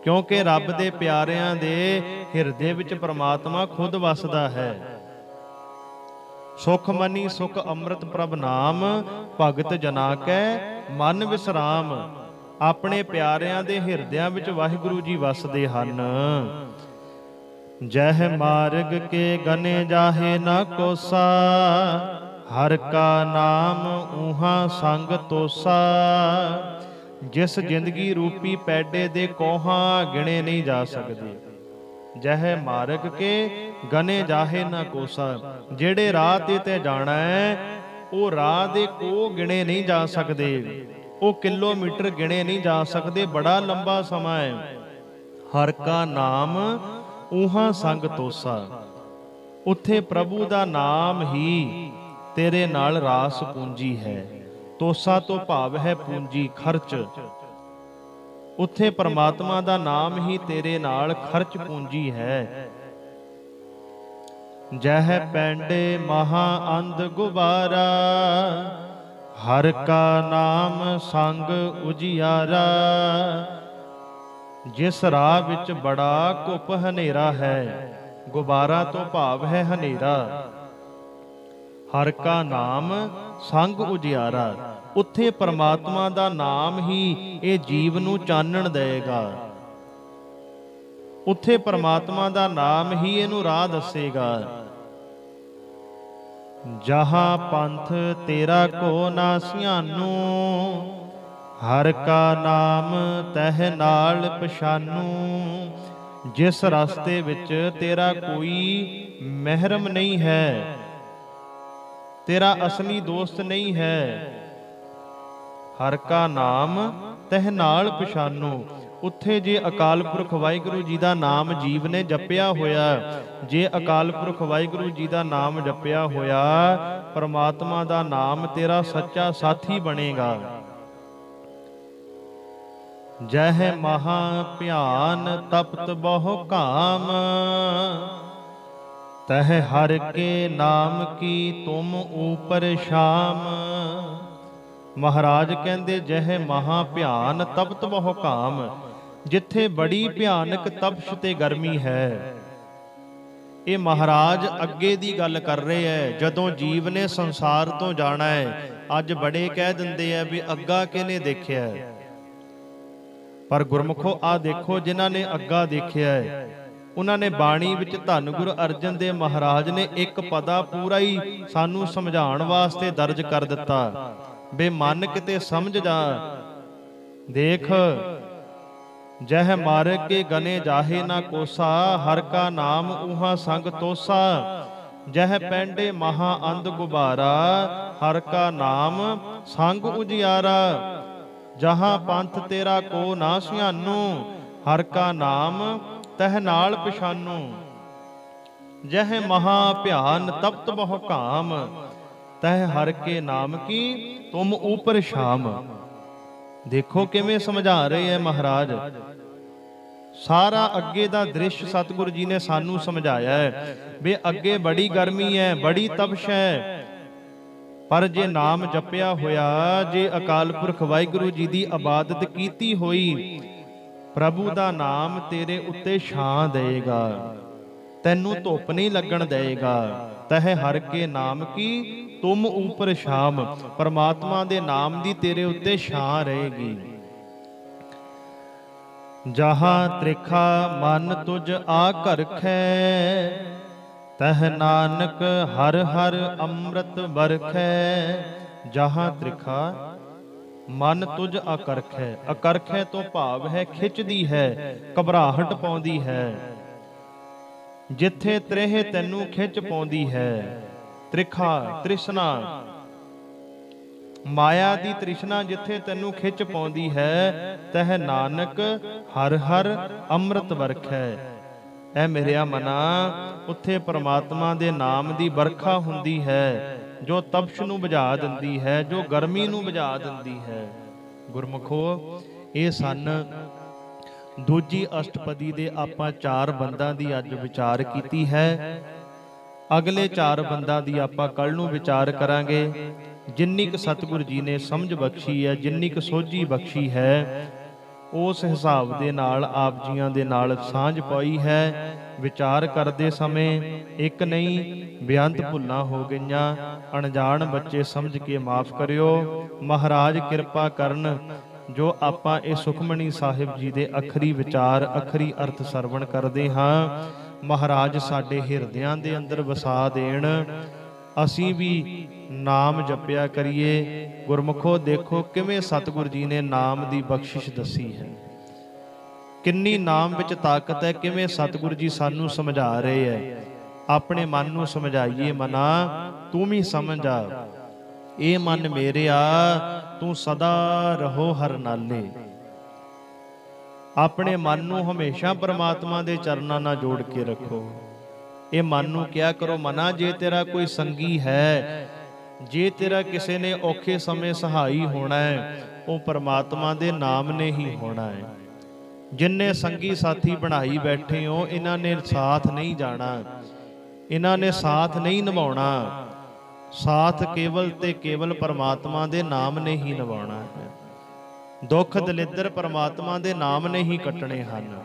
ਕਿਉਂਕਿ ਰੱਬ ਦੇ ਪਿਆਰਿਆਂ ਦੇ ਹਿਰਦੇ ਵਿੱਚ ਪ੍ਰਮਾਤਮਾ ਖੁਦ ਵਸਦਾ ਹੈ। ਸੁਖ ਮਨੀ ਸੁਖ ਅੰਮ੍ਰਿਤ ਪ੍ਰਭ ਨਾਮ, ਭਗਤ ਜਨਾ ਕੈ ਮਨ ਵਿਸਰਾਮ। ਆਪਣੇ ਪਿਆਰਿਆਂ ਦੇ ਹਿਰਦਿਆਂ ਵਿੱਚ ਵਾਹਿਗੁਰੂ ਜੀ ਵਸਦੇ ਹਨ। ਜਹ ਮਾਰਗ ਕੇ ਗਨੇ ਜਾਹੇ ਨਾ ਕੋਸਾ, ਹਰ ਕਾ ਨਾਮ ਊਹਾ ਸੰਗ ਤੋਸਾ। ਜਿਸ ਜ਼ਿੰਦਗੀ ਰੂਪੀ ਪੈਡੇ ਦੇ ਕੋਹਾਂ ਗਿਣੇ ਨਹੀਂ ਜਾ ਸਕਦੇ। ਜਹ ਮਾਰਗ ਕੇ ਗਨੇ ਜਾਹੇ ਨਾ ਕੋਸਾ, ਜਿਹੜੇ ਰਾਹ ਤੇ ਜਾਣਾ ਹੈ, ਉਹ ਰਾਹ ਦੇ ਕੋਹ ਗਿਣੇ ਨਹੀਂ ਜਾ ਸਕਦੇ, ਉਹ ਕਿਲੋਮੀਟਰ ਗਿਣੇ ਨਹੀਂ ਜਾ ਸਕਦੇ, ਬੜਾ ਲੰਬਾ ਸਮਾਂ ਹੈ। ਹਰ ਕਾ ਨਾਮ ਊਹਾ ਸੰਗ ਤੋਸਾ, ਉੱਥੇ ਪ੍ਰਭੂ ਦਾ ਨਾਮ ਹੀ ਤੇਰੇ ਨਾਲ ਰਾਸ ਪੂੰਜੀ ਹੈ। ਤੋਸਾ ਤੋਂ ਭਾਵ ਹੈ ਪੂੰਜੀ, ਖਰਚ। ਉੱਥੇ ਪਰਮਾਤਮਾ ਦਾ ਨਾਮ ਹੀ ਤੇਰੇ ਨਾਲ ਖਰਚ ਪੂੰਜੀ ਹੈ। ਜਹ ਪੈਂਡੇ ਮਹਾ ਅੰਧ ਗੁਬਾਰਾ, ਹਰ ਕਾ ਨਾਮ ਸੰਗ ਉਜਿਆਰਾ। ਜਿਸ ਰਾਹ ਵਿੱਚ ਬੜਾ ਘੁੱਪ ਹਨੇਰਾ ਹੈ, ਗੁਬਾਰਾ ਤੋਂ ਭਾਵ ਹੈ ਹਨੇਰਾ। ਹਰ ਕਾ ਨਾਮ ਸੰਗ ਉਜਿਆਰਾ, ਉੱਥੇ ਪਰਮਾਤਮਾ ਦਾ ਨਾਮ ਹੀ ਇਹ ਜੀਵ ਨੂੰ ਚਾਨਣ ਦੇਗਾ। ਉੱਥੇ ਪਰਮਾਤਮਾ ਦਾ ਨਾਮ ਹੀ ਇਹਨੂੰ ਰਾਹ ਦੱਸੇਗਾ। ਜਹਾਂ ਪੰਥ ਤੇਰਾ ਕੋ ਨਾ ਸਿਆਨੂ, ਹਰ ਕਾ ਨਾਮ ਤਹਿ ਨਾਲ ਪਛਾਨੂ। ਜਿਸ ਰਸਤੇ ਵਿੱਚ ਤੇਰਾ ਕੋਈ ਮਹਿਰਮ ਨਹੀਂ ਹੈ, ਤੇਰਾ ਅਸਲੀ ਦੋਸਤ ਨਹੀਂ ਹੈ, ਹਰ ਕਾ ਨਾਮ ਤਹਿ ਨਾਲ ਪਛਾਨੂ। ਉੱਥੇ ਜੇ ਅਕਾਲ ਪੁਰਖ ਵਾਹਿਗੁਰੂ ਜੀ ਦਾ ਨਾਮ ਜੀਵ ਨੇ ਜਪਿਆ ਹੋਇਆ, ਜੇ ਅਕਾਲ ਪੁਰਖ ਵਾਹਿਗੁਰੂ ਜੀ ਦਾ ਨਾਮ ਜਪਿਆ ਹੋਇਆ, ਪਰਮਾਤਮਾ ਦਾ ਨਾਮ ਤੇਰਾ ਸੱਚਾ ਸਾਥੀ ਬਣੇਗਾ। ਜਹ ਮਹਾ ਭਿਆਨ ਤਪਤ ਬਹੁ ਕਾਮ, ਤਹ ਹਰ ਕੇ ਨਾਮ ਕੀ ਤੁਮ ਊਪਰ ਸ਼ਾਮ। ਮਹਾਰਾਜ ਕਹਿੰਦੇ, ਜਹ ਮਹਾ ਭਿਆਨ ਤਪਤ ਬਹੁ ਕਾਮ, ਜਿੱਥੇ ਬੜੀ ਭਿਆਨਕ ਤਪਸ਼ ਤੇ ਗਰਮੀ ਹੈ। ਇਹ ਮਹਾਰਾਜ ਅੱਗੇ ਦੀ ਗੱਲ ਕਰ ਰਹੇ ਹੈ, ਜਦੋਂ ਜੀਵ ਨੇ ਸੰਸਾਰ ਤੋਂ ਜਾਣਾ ਹੈ। ਅੱਜ ਬੜੇ ਕਹਿ ਦਿੰਦੇ ਆ ਵੀ ਅੱਗਾ ਕਿਹਨੇ ਦੇਖਿਆ ਹੈ, ਪਰ ਗੁਰਮੁਖੋ ਆ ਦੇਖੋ, ਜਿਨ੍ਹਾਂ ਨੇ ਅੱਗਾ ਦੇਖਿਆ ਹੈ, ਉਹਨਾਂ ਨੇ ਬਾਣੀ ਵਿੱਚ ਧੰਨ ਗੁਰੂ ਅਰਜਨ ਦੇਵ ਮਹਾਰਾਜ ਨੇ ਇੱਕ ਪਦਾ ਪੂਰਾ ਹੀ ਸਾਨੂੰ ਸਮਝਾਉਣ ਵਾਸਤੇ ਦਰਜ ਕਰ ਦਿੱਤਾ। ਬੇ ਮਨ ਕਿਤੇ ਸਮਝ ਜਾ, ਦੇਖ। ਜਹ ਮਾਰਗ ਕੇ ਗਨੇ ਜਾਹੇ ਨਾ ਕੋਸਾ, ਹਰ ਕਾ ਨਾਮ ਊਹਾ ਸੰਗ ਤੋਸਾ। ਜਹ ਪੈਂਡੇ ਮਹਾ ਅੰਧ ਗੁਬਾਰਾ, ਹਰ ਕਾ ਨਾਮ ਸੰਗ ਉਜਿਆਰਾ। ਜਹਾਂ ਪੰਥ ਤੇਰਾ ਕੋ ਨਾ ਸਿਆਨੂ, ਹਰ ਕਾ ਨਾਮ ਤਹ ਨਾਲ ਪਛਾਨੂ। ਜਹ ਮਹਾ ਭਿਆਨ ਤਪਤ ਬਹੁ ਕਾਮ, ਤਹ ਹਰ ਕੇ ਨਾਮ ਕੀ ਤੁਮ ਊਪਰ ਸ਼ਾਮ। ਦੇਖੋ ਕਿਵੇਂ ਸਮਝਾ ਰਹੇ ਹੈ ਮਹਾਰਾਜ। ਸਾਰਾ ਅੱਗੇ ਦਾ ਦ੍ਰਿਸ਼ ਸਤਿਗੁਰੂ ਜੀ ਨੇ ਸਾਨੂੰ ਸਮਝਾਇਆ ਹੈ ਵੀ ਅੱਗੇ ਬੜੀ ਗਰਮੀ ਹੈ, ਬੜੀ ਤਪਸ਼ ਹੈ, ਪਰ ਜੇ ਨਾਮ ਜਪਿਆ ਹੋਇਆ, ਜੇ ਅਕਾਲ ਪੁਰਖ ਵਾਹਿਗੁਰੂ ਜੀ ਦੀ ਇਬਾਦਤ ਕੀਤੀ ਹੋਈ, ਪ੍ਰਭੂ ਦਾ ਨਾਮ ਤੇਰੇ ਉੱਤੇ ਛਾਂ ਦੇਗਾ, ਤੈਨੂੰ ਧੁੱਪ ਨਹੀਂ ਲੱਗਣ ਦੇਗਾ। ਤਹ ਹਰ ਕੇ ਨਾਮ ਕੀ ਤੁਮ ਊਪਰ ਸ਼ਾਮ, ਪਰਮਾਤਮਾ ਦੇ ਨਾਮ ਦੀ ਤੇਰੇ ਉੱਤੇ ਛਾਂ ਰਹੇਗੀ। ਜਹਾਂ ਤ੍ਰਿਖਾ ਮਨ ਤੁਝ ਆ ਘਰਖੈ, ਤਹ ਨਾਨਕ ਹਰ ਹਰ ਅੰਮ੍ਰਿਤ ਵਰਖੈ। ਜਹਾਂ ਤ੍ਰਿਖਾ ਮਨ ਤੁਝ ਅਕਰਖੈ, ਅਕਰਖੈ ਤੋਂ ਭਾਵ ਹੈ ਖਿੱਚਦੀ ਹੈ, ਘਬਰਾਹਟ ਪਾਉਂਦੀ ਹੈ। ਜਿੱਥੇ ਤ੍ਰੇਹ ਤੈਨੂੰ ਖਿੱਚ ਪਾਉਂਦੀ ਹੈ, ਤ੍ਰਿਖਾ ਤ੍ਰਿਸ਼ਨਾ, ਮਾਇਆ ਦੀ ਤ੍ਰਿਸ਼ਨਾ ਜਿੱਥੇ ਤੈਨੂੰ ਖਿੱਚ ਪਾਉਂਦੀ ਹੈ, ਤਹ ਨਾਨਕ ਹਰ ਹਰ ਅੰਮ੍ਰਿਤ ਵਰਖੈ। ਐ ਮੇਰਿਆ ਮਨਾ, ਉੱਥੇ ਪ੍ਰਮਾਤਮਾ ਦੇ ਨਾਮ ਦੀ ਵਰਖਾ ਹੁੰਦੀ ਹੈ, ਜੋ ਤਪਸ਼ ਨੂੰ ਬੁਝਾ ਦਿੰਦੀ ਹੈ, ਜੋ ਗਰਮੀ ਨੂੰ ਬੁਝਾ ਦਿੰਦੀ ਹੈ। ਗੁਰਮੁਖੋ, ਇਹ ਸਨ ਦੂਜੀ ਅਸ਼ਟਪਦੀ ਦੇ ਆਪਾਂ 4 ਬੰਦਾਂ ਦੀ ਅੱਜ ਵਿਚਾਰ ਕੀਤੀ ਹੈ। ਅਗਲੇ 4 ਬੰਦਾਂ ਦੀ ਆਪਾਂ ਕੱਲ ਨੂੰ ਵਿਚਾਰ ਕਰਾਂਗੇ। ਜਿੰਨੀ ਕੁ ਸਤਿਗੁਰੂ ਜੀ ਨੇ ਸਮਝ ਬਖਸ਼ੀ ਹੈ, ਜਿੰਨੀ ਕੁ ਸੋਝੀ ਬਖਸ਼ੀ ਹੈ, ਉਸ ਹਿਸਾਬ ਦੇ ਨਾਲ ਆਪ ਜੀਆਂ ਦੇ ਨਾਲ ਸਾਂਝ ਪਾਈ ਹੈ। ਵਿਚਾਰ ਕਰਦੇ ਸਮੇਂ ਇੱਕ ਨਹੀਂ ਬੇਅੰਤ ਭੁੱਲਾਂ ਹੋ ਗਈਆਂ, ਅਣਜਾਣ ਬੱਚੇ ਸਮਝ ਕੇ ਮਾਫ ਕਰਿਓ। ਮਹਾਰਾਜ ਕਿਰਪਾ ਕਰਨ, ਜੋ ਆਪਾਂ ਇਹ ਸੁਖਮਣੀ ਸਾਹਿਬ ਜੀ ਦੇ ਅਖਰੀ ਵਿਚਾਰ, ਅਖਰੀ ਅਰਥ ਸਰਵਣ ਕਰਦੇ ਹਾਂ, ਮਹਾਰਾਜ ਸਾਡੇ ਹਿਰਦਿਆਂ ਦੇ ਅੰਦਰ ਵਸਾ ਦੇਣ। ਅਸੀਂ ਵੀ ਨਾਮ ਜਪਿਆ ਕਰੀਏ। ਗੁਰਮੁਖੋ, ਦੇਖੋ ਕਿਵੇਂ ਸਤਿਗੁਰੂ ਜੀ ਨੇ ਨਾਮ ਦੀ ਬਖਸ਼ਿਸ਼ ਦੱਸੀ ਹੈ, ਕਿੰਨੀ ਨਾਮ ਵਿੱਚ ਤਾਕਤ ਹੈ, ਕਿਵੇਂ ਸਤਿਗੁਰੂ ਜੀ ਸਾਨੂੰ ਸਮਝਾ ਰਹੇ ਹੈ। ਆਪਣੇ ਮਨ ਨੂੰ ਸਮਝਾਈਏ, ਮਨਾ ਤੂੰ ਵੀ ਸਮਝ ਆ, ਇਹ ਮਨ ਮੇਰਿਆ ਤੂੰ ਸਦਾ ਰਹੋ ਹਰ ਨਾਲੇ। ਆਪਣੇ ਮਨ ਨੂੰ ਹਮੇਸ਼ਾ ਪ੍ਰਮਾਤਮਾ ਦੇ ਚਰਨਾਂ ਨਾਲ ਜੋੜ ਕੇ ਰੱਖੋ। ਇਹ ਮਨ ਨੂੰ ਕਿਹਾ ਕਰੋ, ਮਨਾ ਜੇ ਤੇਰਾ ਕੋਈ ਸੰਗੀ ਹੈ, ਜੇ ਤੇਰਾ ਕਿਸੇ ਨੇ ਔਖੇ ਸਮੇਂ ਸਹਾਈ ਹੋਣਾ ਹੈ, ਉਹ ਪ੍ਰਮਾਤਮਾ ਦੇ ਨਾਮ ਨੇ ਹੀ ਹੋਣਾ ਹੈ। ਜਿੰਨੇ ਸੰਗੀ ਸਾਥੀ ਬਣਾਈ ਬੈਠੇ ਹੋ, ਇਹਨਾਂ ਨੇ ਸਾਥ ਨਹੀਂ ਜਾਣਾ, ਇਹਨਾਂ ਨੇ ਸਾਥ ਨਹੀਂ ਨਿਭਾਉਣਾ। ਸਾਥ ਕੇਵਲ ਤੇ ਕੇਵਲ ਪਰਮਾਤਮਾ ਦੇ ਨਾਮ ਨੇ ਹੀ ਨਿਭਾਉਣਾ ਹੈ। ਦੁੱਖ ਦਲਿੱਦਰ ਪਰਮਾਤਮਾ ਦੇ ਨਾਮ ਨੇ ਹੀ ਕੱਟਣੇ ਹਨ।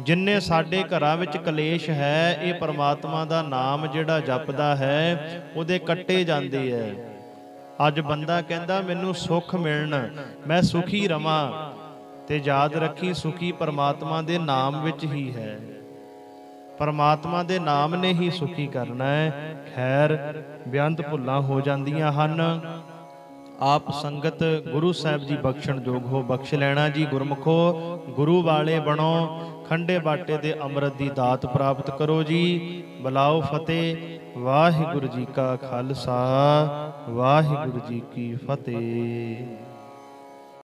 ਜਿੰਨੇ ਸਾਡੇ ਘਰਾਂ ਵਿੱਚ ਕਲੇਸ਼ ਹੈ, ਇਹ ਪਰਮਾਤਮਾ ਦਾ ਨਾਮ ਜਿਹੜਾ ਜਪਦਾ ਹੈ, ਉਹਦੇ ਕੱਟੇ ਜਾਂਦੇ ਹੈ। ਅੱਜ ਬੰਦਾ ਕਹਿੰਦਾ ਮੈਨੂੰ ਸੁੱਖ ਮਿਲਣ, ਮੈਂ ਸੁਖੀ ਰਵਾਂ, ਤੇ ਯਾਦ ਰੱਖੀ ਸੁਖੀ ਪਰਮਾਤਮਾ ਦੇ ਨਾਮ ਵਿੱਚ ਹੀ ਹੈ। ਪਰਮਾਤਮਾ ਦੇ ਨਾਮ ਨੇ ਹੀ ਸੁਖੀ ਕਰਨਾ ਹੈ। ਖੈਰ, ਬੇਅੰਤ ਭੁੱਲਾਂ ਹੋ ਜਾਂਦੀਆਂ ਹਨ। ਆਪ ਸੰਗਤ ਗੁਰੂ ਸਾਹਿਬ ਜੀ ਬਖਸ਼ਣ ਜੋਗ ਹੋ, ਬਖਸ਼ ਲੈਣਾ ਜੀ। ਗੁਰਮੁਖੋ, ਗੁਰੂ ਵਾਲੇ ਬਣੋ, ਖੰਡੇ ਬਾਟੇ ਦੇ ਅੰਮ੍ਰਿਤ ਦੀ ਦਾਤ ਪ੍ਰਾਪਤ ਕਰੋ ਜੀ। ਬੁਲਾਓ ਫਤਿਹ। ਵਾਹਿਗੁਰੂ ਜੀ ਕਾ ਖਾਲਸਾ, ਵਾਹਿਗੁਰੂ ਜੀ ਕੀ ਫਤਿਹ।